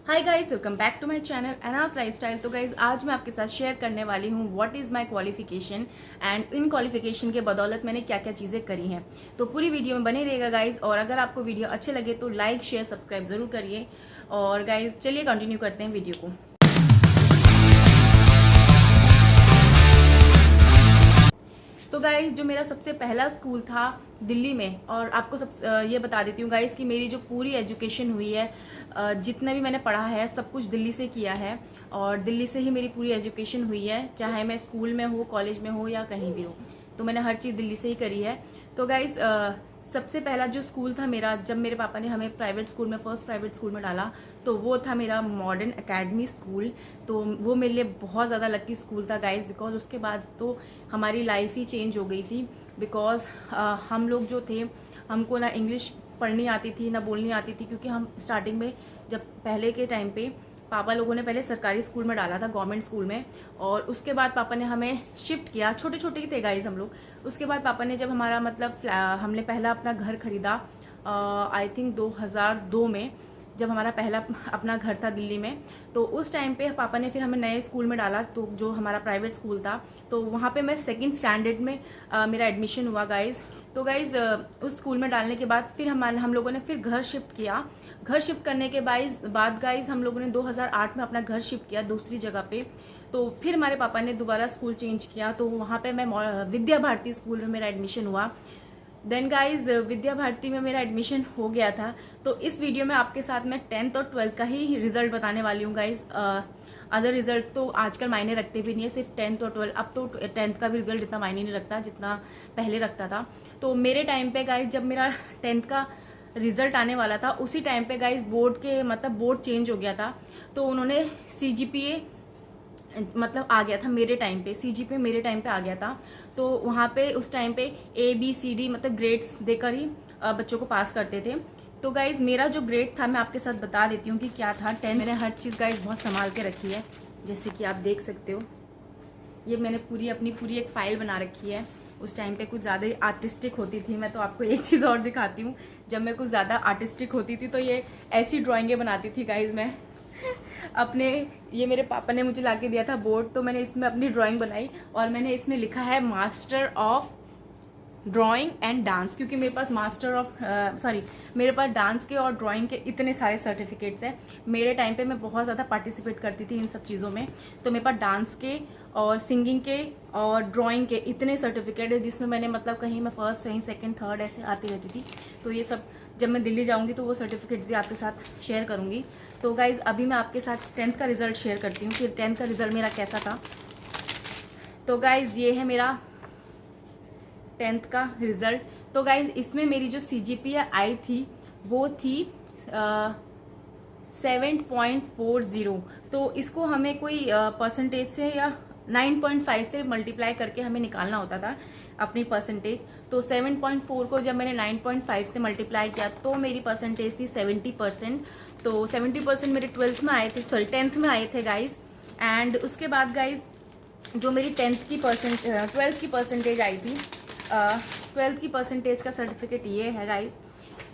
Hi guys, welcome back to my channel एनास lifestyle. तो guys आज मैं आपके साथ शेयर करने वाली हूँ what is my qualification and इन क्वालिफिकेशन के बदौलत मैंने क्या क्या चीज़ें करी हैं। तो पूरी वीडियो में बने रहेगा गाइस, और अगर आपको वीडियो अच्छे लगे तो लाइक शेयर सब्सक्राइब जरूर करिए। और गाइस चलिए कंटिन्यू करते हैं वीडियो को। तो गाइस जो मेरा सबसे पहला स्कूल था दिल्ली में, और आपको ये बता देती हूँ गाइस कि मेरी जो पूरी एजुकेशन हुई है, जितना भी मैंने पढ़ा है सब कुछ दिल्ली से किया है, और दिल्ली से ही मेरी पूरी एजुकेशन हुई है, चाहे मैं स्कूल में हो, कॉलेज में हो या कहीं भी हो। तो मैंने हर चीज़ दिल्ली से ही करी है। तो गाइस सबसे पहला जो स्कूल था मेरा, जब मेरे पापा ने हमें प्राइवेट स्कूल में, फर्स्ट प्राइवेट स्कूल में डाला, तो वो था मेरा मॉडर्न एकेडमी स्कूल। तो वो मेरे लिए बहुत ज़्यादा लकी स्कूल था गाइस, बिकॉज उसके बाद तो हमारी लाइफ ही चेंज हो गई थी। बिकॉज हम लोग जो थे, हमको ना इंग्लिश पढ़नी आती थी ना बोलनी आती थी, क्योंकि हम स्टार्टिंग में जब पहले के टाइम पे पापा लोगों ने पहले सरकारी स्कूल में डाला था, गवर्नमेंट स्कूल में, और उसके बाद पापा ने हमें शिफ्ट किया। छोटे छोटे ही थे गाइस हम लोग। उसके बाद पापा ने जब हमारा मतलब हमने पहला अपना घर खरीदा, आई थिंक 2002 में, जब हमारा पहला अपना घर था दिल्ली में, तो उस टाइम पे पापा ने फिर हमें नए स्कूल में डाला, तो जो हमारा प्राइवेट स्कूल था। तो वहाँ पे मैं सेकंड स्टैंडर्ड में मेरा एडमिशन हुआ गाइज। तो गाइज उस स्कूल में डालने के बाद फिर हम लोगों ने फिर घर शिफ्ट किया। घर शिफ्ट करने के बाद गाइज हम लोगों ने 2008 में अपना घर शिफ्ट किया दूसरी जगह पे। तो फिर हमारे पापा ने दोबारा स्कूल चेंज किया, तो वहाँ पे मैं विद्या भारती स्कूल में मेरा एडमिशन हुआ। देन गाइज विद्या भारती में मेरा एडमिशन हो गया था। तो इस वीडियो में आपके साथ मैं 10th और 12th का ही रिजल्ट बताने वाली हूँ गाइज। अदर रिजल्ट तो आजकल मायने रखते भी नहीं है, सिर्फ 10th और 12th। अब तो 10th का भी रिजल्ट इतना मायने नहीं रखता जितना पहले रखता था। तो मेरे टाइम पे गाइज जब मेरा 10th का रिजल्ट आने वाला था, उसी टाइम पे गाइज बोर्ड चेंज हो गया था। तो उन्होंने CGPA मतलब आ गया था मेरे टाइम पे, CGPA मेरे टाइम पे आ गया था। तो वहाँ पे उस टाइम पे ABCD मतलब ग्रेड्स देकर ही बच्चों को पास करते थे। तो गाइज मेरा जो ग्रेड था मैं आपके साथ बता देती हूँ कि क्या था। 10 मैंने हर चीज़ गाइज बहुत संभाल के रखी है, जैसे कि आप देख सकते हो। ये मैंने अपनी पूरी एक फाइल बना रखी है। उस टाइम पे कुछ ज़्यादा आर्टिस्टिक होती थी मैं, तो आपको एक चीज़ और दिखाती हूँ। जब मैं कुछ ज़्यादा आर्टिस्टिक होती थी तो ये ऐसी ड्राइंगें बनाती थी गाइज मैं अपने। ये मेरे पापा ने मुझे लाके दिया था बोर्ड, तो मैंने इसमें अपनी ड्राइंग बनाई, और मैंने इसमें लिखा है master of drawing and dance, क्योंकि मेरे पास मेरे पास डांस के और ड्राइंग के इतने सारे सर्टिफिकेट्स हैं। मेरे टाइम पे मैं बहुत ज़्यादा पार्टिसिपेट करती थी इन सब चीज़ों में। तो मेरे पास डांस के और सिंगिंग के और ड्राइंग के इतने सर्टिफिकेट है, जिसमें मैंने मतलब कहीं मैं फर्स्ट, कहीं सेकंड, थर्ड ऐसे आती रहती थी। तो ये सब जब मैं दिल्ली जाऊँगी तो वो सर्टिफिकेट भी आपके साथ शेयर करूँगी। तो गाइज़ अभी मैं आपके साथ 10th का रिजल्ट शेयर करती हूँ कि 10th का रिजल्ट मेरा कैसा था। तो गाइज़ ये है मेरा 10th का रिजल्ट। तो गाइज इसमें मेरी जो CGPA आई थी वो थी 7.40। तो इसको हमें कोई परसेंटेज से या 9.5 से मल्टीप्लाई करके हमें निकालना होता था अपनी परसेंटेज। तो 7.4 को जब मैंने 9.5 से मल्टीप्लाई किया तो मेरी परसेंटेज थी 70%। तो 70% मेरे 10th में आए थे गाइज। एंड उसके बाद गाइज जो मेरी 12th की परसेंटेज आई थी, 12th की परसेंटेज का सर्टिफिकेट ये है गाइज।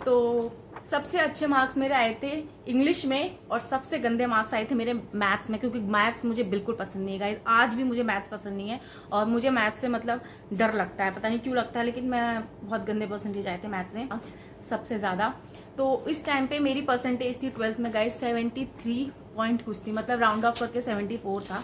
तो सबसे अच्छे मार्क्स मेरे आए थे इंग्लिश में, और सबसे गंदे मार्क्स आए थे मेरे मैथ्स में, क्योंकि मैथ्स मुझे बिल्कुल पसंद नहीं है गाइज। आज भी मुझे मैथ्स पसंद नहीं है, और मुझे मैथ्स से मतलब डर लगता है, पता नहीं क्यों लगता है, लेकिन मैं बहुत गंदे परसेंटेज आए थे मैथ्स में सबसे ज़्यादा। तो इस टाइम पे मेरी परसेंटेज थी 12th में गाइज 73 पॉइंट कुछ थी, मतलब राउंड ऑफ करके 74 था,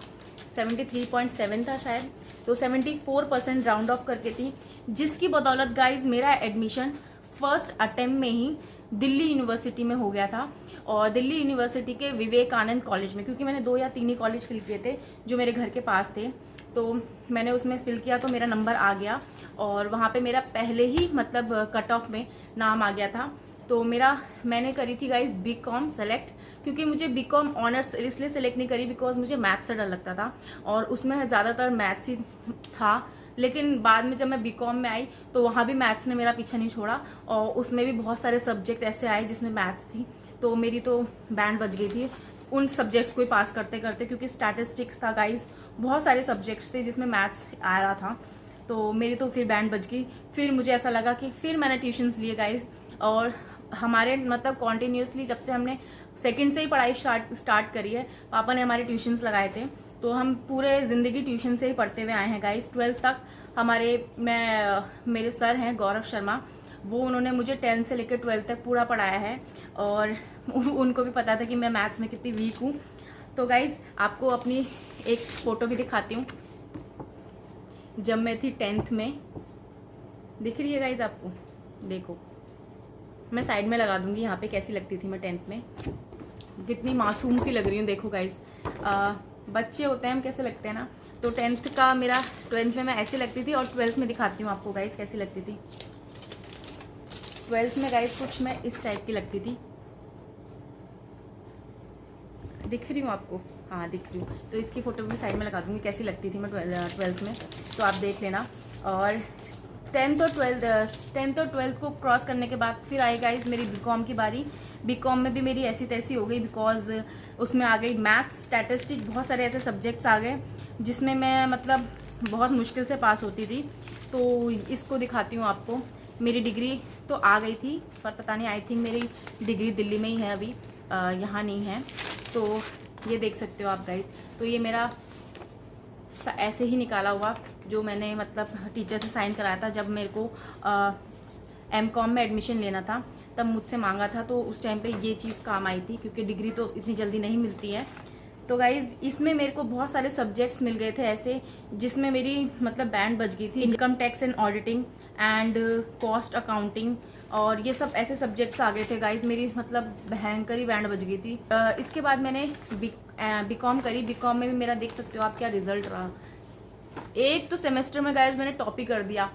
73.7 था शायद। तो 74% राउंड ऑफ करके थी, जिसकी बदौलत गाइज मेरा एडमिशन फर्स्ट अटेम्प्ट में ही दिल्ली यूनिवर्सिटी में हो गया था, और दिल्ली यूनिवर्सिटी के विवेकानंद कॉलेज में, क्योंकि मैंने 2 या 3 ही कॉलेज फिल किए थे जो मेरे घर के पास थे। तो मैंने उसमें फिल किया तो मेरा नंबर आ गया, और वहाँ पे मेरा पहले ही मतलब कट ऑफ में नाम आ गया था। तो मैंने करी थी गाइज BCom सेलेक्ट, क्योंकि मुझे BCom ऑनर्स इसलिए सेलेक्ट नहीं करी बिकॉज मुझे मैथ्स से डर लगता था, और उसमें ज़्यादातर मैथ्स ही था। लेकिन बाद में जब मैं BCom में आई तो वहाँ भी मैथ्स ने मेरा पीछा नहीं छोड़ा, और उसमें भी बहुत सारे सब्जेक्ट ऐसे आए जिसमें मैथ्स थी। तो मेरी तो बैंड बज गई थी उन सब्जेक्ट को ही पास करते करते, क्योंकि स्टैटिस्टिक्स था गाइज, बहुत सारे सब्जेक्ट्स थे जिसमें मैथ्स आ रहा था। तो मेरी तो फिर बैंड बज गई। फिर मुझे ऐसा लगा कि फिर मैंने ट्यूशन्स लिए गाइज, और हमारे मतलब कॉन्टिन्यूसली जब से हमने सेकंड से ही पढ़ाई स्टार्ट करी है। पापा ने हमारे ट्यूशन्स लगाए थे, तो हम पूरे ज़िंदगी ट्यूशन से ही पढ़ते हुए आए हैं गाइस। 12th तक मेरे सर हैं गौरव शर्मा, वो उन्होंने मुझे 10th से लेकर 12th तक पूरा पढ़ाया है, और उनको भी पता था कि मैं मैथ्स में कितनी वीक हूँ। तो गाइस आपको अपनी एक फ़ोटो भी दिखाती हूँ, जब मैं थी 10th में। दिख रही है गाइस आपको? देखो, मैं साइड में लगा दूंगी यहाँ पे, कैसी लगती थी मैं 10th में। कितनी मासूम सी लग रही हूँ, देखो गाइस। बच्चे होते हैं हम, कैसे लगते हैं ना। तो 10th का मेरा 12th में मैं ऐसी लगती थी, और 12th में दिखाती हूँ आपको गाइस कैसी लगती थी। 12th में गाइस कुछ मैं इस टाइप की लगती थी। दिख रही हूँ आपको? हाँ दिख रही हूँ। तो इसकी फ़ोटो भी साइड में लगा दूँगी, कैसी लगती थी मैं 12th में, तो आप देख लेना। और 10th और 12th को क्रॉस करने के बाद फिर आई गाइस मेरी बीकॉम की बारी। बीकॉम में भी मेरी ऐसी तैसी हो गई, बिकॉज उसमें आ गई मैथ्स, स्टैटिस्टिक्स, बहुत सारे ऐसे सब्जेक्ट्स आ गए जिसमें मैं मतलब बहुत मुश्किल से पास होती थी। तो इसको दिखाती हूँ आपको। मेरी डिग्री तो आ गई थी, पर पता नहीं, आई थिंक मेरी डिग्री दिल्ली में ही है अभी, यहाँ नहीं है। तो ये देख सकते हो आप गाइस। तो ये मेरा ऐसे ही निकाला हुआ, जो मैंने मतलब टीचर से साइन कराया था जब मेरे को एमकॉम में एडमिशन लेना था, तब मुझसे मांगा था। तो उस टाइम पे ये चीज़ काम आई थी, क्योंकि डिग्री तो इतनी जल्दी नहीं मिलती है। तो गाइज इसमें मेरे को बहुत सारे सब्जेक्ट्स मिल गए थे ऐसे, जिसमें मेरी मतलब बैंड बज गई थी। Income tax and auditing and cost accounting, और ये सब ऐसे सब्जेक्ट्स आ गए थे गाइज, मेरी मतलब भयंकर ही बैंड बज गई थी। इसके बाद मैंने बीकॉम करी। बीकॉम में भी मेरा देख सकते हो आप क्या रिजल्ट रहा। एक तो सेमेस्टर में गाइज मैंने टॉप ही कर दिया।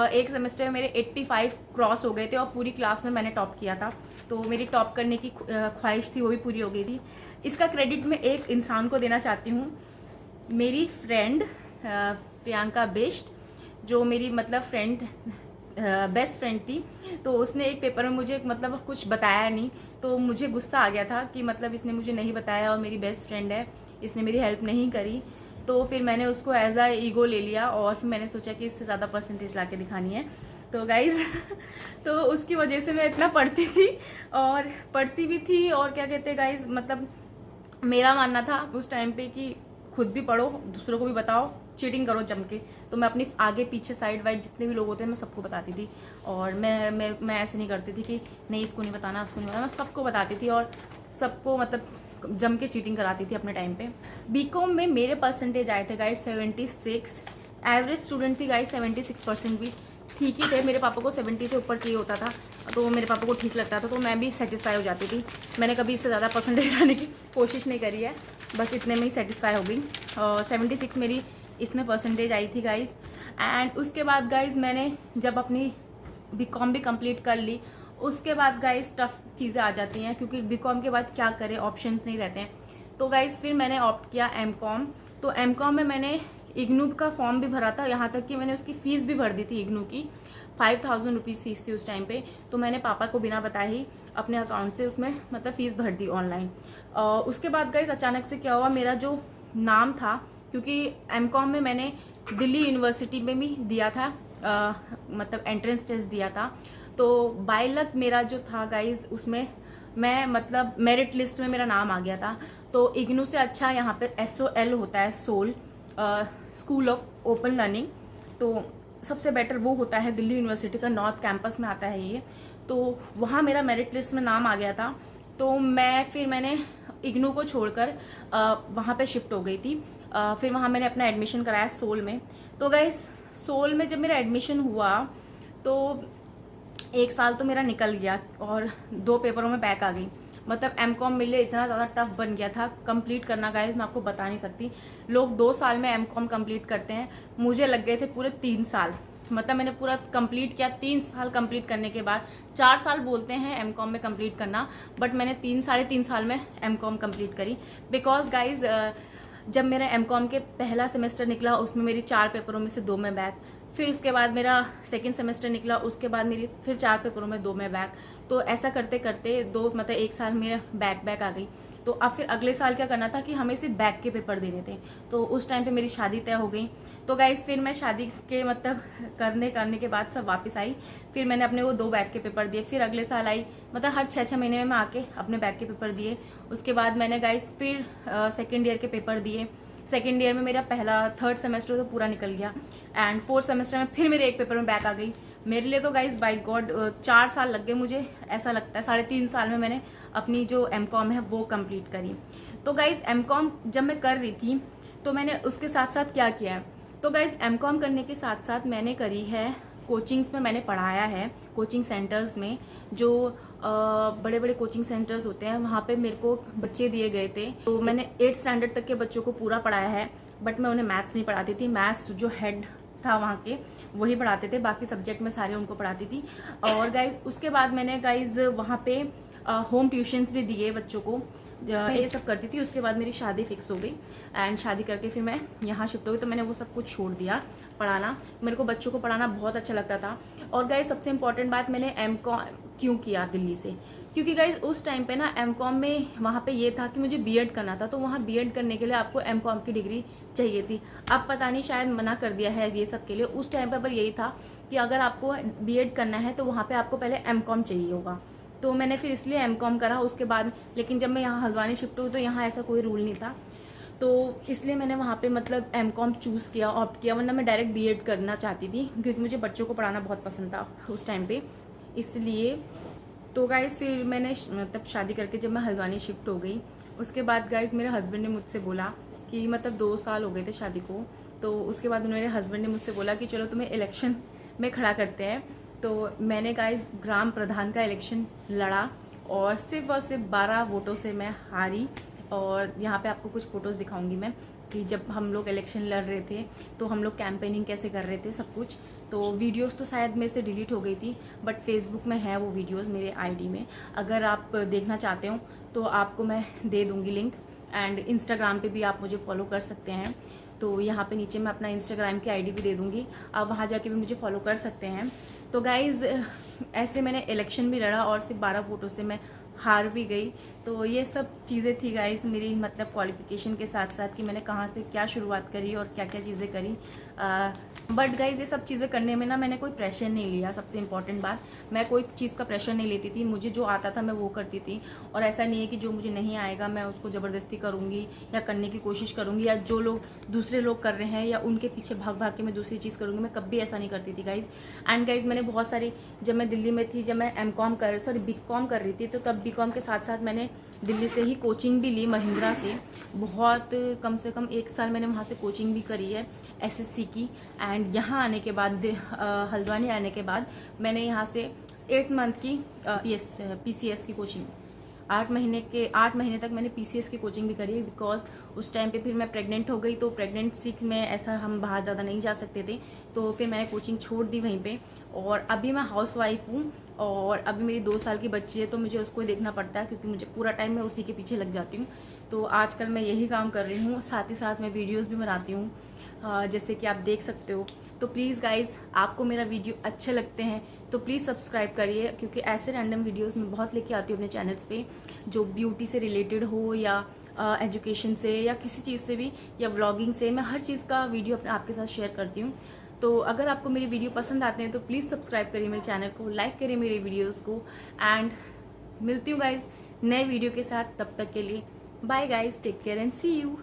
एक सेमेस्टर में मेरे 85 क्रॉस हो गए थे, और पूरी क्लास में मैंने टॉप किया था। तो मेरी टॉप करने की ख्वाहिश थी, वो भी पूरी हो गई थी। इसका क्रेडिट मैं एक इंसान को देना चाहती हूँ, मेरी फ्रेंड प्रियंका बेस्ट, जो मेरी मतलब बेस्ट फ्रेंड थी। तो उसने एक पेपर में मुझे मतलब कुछ बताया नहीं, तो मुझे गुस्सा आ गया था कि मतलब इसने मुझे नहीं बताया, और मेरी बेस्ट फ्रेंड है, इसने मेरी हेल्प नहीं करी। तो फिर मैंने उसको एज आ ईगो ले लिया, और फिर मैंने सोचा कि इससे ज़्यादा परसेंटेज ला के दिखानी है। तो गाइज तो उसकी वजह से मैं इतना पढ़ती थी, और पढ़ती भी थी, और क्या कहते हैं गाइज, मतलब मेरा मानना था उस टाइम पे कि खुद भी पढ़ो, दूसरों को भी बताओ, चीटिंग करो जम के। तो मैं अपनी आगे पीछे साइड वाइड जितने भी लोग होते हैं मैं सबको बताती थी, और मैं ऐसे नहीं करती थी कि नहीं इसको नहीं बताना, उसको नहीं बताना, मैं सबको बताती थी, और सबको मतलब जम के चीटिंग कराती थी अपने टाइम पे। बीकॉम में मेरे परसेंटेज आए थे गाइज 76। एवरेज स्टूडेंट थी गाइज, 76% भी ठीक ही थे। मेरे पापा को 70 से ऊपर चाहिए होता था, तो मेरे पापा को ठीक लगता था, तो मैं भी सेटिस्फाई हो जाती थी। मैंने कभी इससे ज़्यादा परसेंटेज लाने की कोशिश नहीं करी है, बस इतने में ही सेटिस्फाई हो गई। 76 मेरी इसमें परसेंटेज आई थी गाइज। एंड उसके बाद गाइज मैंने जब अपनी बीकॉम भी कंप्लीट कर ली, उसके बाद गाइज टफ चीज़ें आ जाती हैं, क्योंकि बीकॉम के बाद क्या करें, ऑप्शंस नहीं रहते हैं। तो गाइज फिर मैंने ऑप्ट किया एमकॉम। तो एमकॉम में मैंने इग्नू का फॉर्म भी भरा था, यहाँ तक कि मैंने उसकी फ़ीस भी भर दी थी। इग्नू की 5000 रुपीज़ फीस थी उस टाइम पे। तो मैंने पापा को बिना बताए ही अपने अकाउंट से उसमें मतलब फ़ीस भर दी ऑनलाइन। उसके बाद गाइज अचानक से क्या हुआ, मेरा जो नाम था, क्योंकि एमकॉम में मैंने दिल्ली यूनिवर्सिटी में भी दिया था, मतलब एंट्रेंस टेस्ट दिया था। तो बाय लक मेरा जो था गाइज, उसमें मैं मतलब मेरिट लिस्ट में मेरा नाम आ गया था। तो इग्नू से अच्छा यहाँ पे SOL होता है, SOL school of open learning, तो सबसे बेटर वो होता है, दिल्ली यूनिवर्सिटी का नॉर्थ कैंपस में आता है ये। तो वहाँ मेरा मेरिट लिस्ट में नाम आ गया था। तो मैंने इग्नू को छोड़कर वहाँ पे शिफ्ट हो गई थी। फिर वहाँ मैंने अपना एडमिशन कराया सोल में। तो गाइस सोल में जब मेरा एडमिशन हुआ, तो 1 साल तो मेरा निकल गया, और 2 पेपरों में बैक आ गई। मतलब एमकॉम मेरे लिए इतना ज़्यादा टफ बन गया था कंप्लीट करना गाइस, मैं आपको बता नहीं सकती। लोग 2 साल में एमकॉम कंप्लीट करते हैं, मुझे लग गए थे पूरे 3 साल। मतलब मैंने पूरा कंप्लीट किया। 3 साल कंप्लीट करने के बाद 4 साल बोलते हैं एमकॉम में कंप्लीट करना, बट मैंने 3 साल में एमकॉम कंप्लीट करी। बिकॉज गाइज जब मेरा एमकॉम के पहला सेमेस्टर निकला, उसमें मेरी 4 पेपरों में से 2 में बैक। फिर उसके बाद मेरा सेकंड सेमेस्टर निकला, उसके बाद मेरी फिर 4 पेपरों में 2 में बैक। तो ऐसा करते करते 1 साल मेरा बैक आ गई। तो तो अब फिर अगले साल क्या करना था कि हमें सिर्फ बैक के पेपर देने थे। तो उस टाइम पे मेरी शादी तय हो गई। तो गाइस फिर मैं शादी के मतलब करने के बाद सब वापस आई। फिर मैंने अपने वो 2 बैक के पेपर दिए। फिर अगले साल आई, मतलब हर 6-6 महीने में मैं आके अपने बैक के पेपर दिए। उसके बाद मैंने गाइस फिर सेकेंड ईयर के पेपर दिए। सेकेंड ईयर में मेरा पहला 3rd सेमेस्टर तो पूरा निकल गया एंड 4th सेमेस्टर में फिर मेरे एक पेपर में बैक आ गई। मेरे लिए तो गाइज बाय गॉड 4 साल लग गए मुझे, ऐसा लगता है 3.5 साल में मैंने अपनी जो एमकॉम है वो कंप्लीट करी। तो गाइज एमकॉम जब मैं कर रही थी तो मैंने उसके साथ साथ क्या किया है, तो गाइज एमकॉम करने के साथ साथ मैंने करी है कोचिंग्स में, मैंने पढ़ाया है कोचिंग सेंटर्स में। जो बड़े बड़े कोचिंग सेंटर्स होते हैं वहाँ पे मेरे को बच्चे दिए गए थे। तो मैंने 8th स्टैंडर्ड तक के बच्चों को पूरा पढ़ाया है, बट मैं उन्हें मैथ्स नहीं पढ़ाती थी। मैथ्स जो हेड था वहाँ के वही पढ़ाते थे, बाकी सब्जेक्ट में सारे उनको पढ़ाती थी। और गाइज उसके बाद मैंने गाइज वहाँ पे होम ट्यूशन्स भी दिए बच्चों को, ये सब करती थी। उसके बाद मेरी शादी फिक्स हो गई एंड शादी करके फिर मैं यहाँ शिफ्ट हो गई। तो मैंने वो सब कुछ छोड़ दिया पढ़ाना। मेरे को बच्चों को पढ़ाना बहुत अच्छा लगता था। और गाइज सबसे इम्पोर्टेंट बात, मैंने एमकॉम क्यों किया दिल्ली से, क्योंकि गाइज उस टाइम पे ना एमकॉम में वहाँ पे ये था कि मुझे बीएड करना था। तो वहाँ बीएड करने के लिए आपको एमकॉम की डिग्री चाहिए थी। अब पता नहीं शायद मना कर दिया है ये सब के लिए। उस टाइम पर यही था कि अगर आपको बीएड करना है तो वहाँ पे आपको पहले एमकॉम चाहिए होगा। तो मैंने फिर इसलिए एमकॉम करा उसके बाद। लेकिन जब मैं यहाँ हल्द्वानी शिफ्ट हुई तो यहाँ ऐसा कोई रूल नहीं था, तो इसलिए मैंने वहाँ पे मतलब एमकॉम चूज़ किया, ऑप्ट किया। वरना मैं डायरेक्ट बीएड करना चाहती थी क्योंकि मुझे बच्चों को पढ़ाना बहुत पसंद था उस टाइम पे, इसलिए। तो गाइज़ फिर मैंने मतलब शादी करके जब मैं हल्द्वानी शिफ्ट हो गई उसके बाद गाइज़ मेरे हस्बैंड ने मुझसे बोला कि मतलब 2 साल हो गए थे शादी को। तो उसके बाद मेरे हस्बैंड ने मुझसे बोला कि चलो तुम्हें इलेक्शन में खड़ा करते हैं। तो मैंने गाइज़ ग्राम प्रधान का इलेक्शन लड़ा और सिर्फ 12 वोटों से मैं हारी। और यहाँ पे आपको कुछ फ़ोटोज़ दिखाऊंगी मैं कि जब हम लोग इलेक्शन लड़ रहे थे तो हम लोग कैंपेनिंग कैसे कर रहे थे सब कुछ। तो वीडियोस तो शायद मेरे से डिलीट हो गई थी, बट फेसबुक में है वो वीडियोस मेरे आईडी में। अगर आप देखना चाहते हो तो आपको मैं दे दूँगी लिंक। एंड इंस्टाग्राम पे भी आप मुझे फॉलो कर सकते हैं। तो यहाँ पे नीचे मैं अपना इंस्टाग्राम की आईडी भी दे दूँगी, आप वहाँ जाके भी मुझे फॉलो कर सकते हैं। तो गाइज़ ऐसे मैंने इलेक्शन भी लड़ा और सिर्फ 12 वोटों से मैं हार भी गई। तो ये सब चीज़ें थी गाइस मेरी मतलब क्वालिफिकेशन के साथ साथ कि मैंने कहाँ से क्या शुरुआत करी और क्या क्या चीज़ें करी। बट गाइस ये सब चीज़ें करने में ना मैंने कोई प्रेशर नहीं लिया। सबसे इम्पॉर्टेंट बात, मैं कोई चीज़ का प्रेशर नहीं लेती थी। मुझे जो आता था मैं वो करती थी। और ऐसा नहीं है कि जो मुझे नहीं आएगा मैं उसको ज़बरदस्ती करूँगी या करने की कोशिश करूँगी, या जो लोग दूसरे लोग कर रहे हैं या उनके पीछे भाग भाग के मैं दूसरी चीज़ करूँगी। मैं कभी ऐसा नहीं करती थी गाइज़। एंड गाइज़ मैंने बहुत सारी, जब मैं दिल्ली में थी, जब मैं बीकॉम कर रही थी, तो तब बीकॉम के साथ साथ मैंने दिल्ली से ही कोचिंग भी ली महिंद्रा से। बहुत कम से कम 1 साल मैंने वहाँ से कोचिंग भी करी है एसएससी की। एंड यहाँ आने के बाद हल्द्वानी आने के बाद मैंने यहाँ से 8 मंथ की पीसीएस की कोचिंग, 8 महीने तक मैंने पीसीएस की कोचिंग भी करी। बिकॉज उस टाइम पे फिर मैं प्रेग्नेंट हो गई, तो प्रेगनेंसी में ऐसा हम बाहर ज़्यादा नहीं जा सकते थे, तो फिर मैंने कोचिंग छोड़ दी वहीं पे। और अभी मैं हाउसवाइफ हूँ और अभी मेरी 2 साल की बच्ची है, तो मुझे उसको देखना पड़ता है क्योंकि मुझे पूरा टाइम मैं उसी के पीछे लग जाती हूँ। तो आजकल मैं यही काम कर रही हूँ, साथ ही साथ मैं वीडियोस भी बनाती हूँ, जैसे कि आप देख सकते हो। तो प्लीज़ गाइज़, आपको मेरा वीडियो अच्छे लगते हैं तो प्लीज़ सब्सक्राइब करिए, क्योंकि ऐसे रैंडम वीडियोस मैं बहुत लेके आती हूँ अपने चैनल्स पे, जो ब्यूटी से रिलेटेड हो या एजुकेशन से या किसी चीज़ से भी, या व्लॉगिंग से। मैं हर चीज़ का वीडियो आपके साथ शेयर करती हूँ। तो अगर आपको मेरी वीडियो पसंद आते हैं तो प्लीज़ सब्सक्राइब करिए मेरे चैनल को, लाइक करिए मेरे वीडियोज़ को। एंड मिलती हूँ गाइज़ नए वीडियो के साथ, तब तक के लिए bye guys, take care and see you.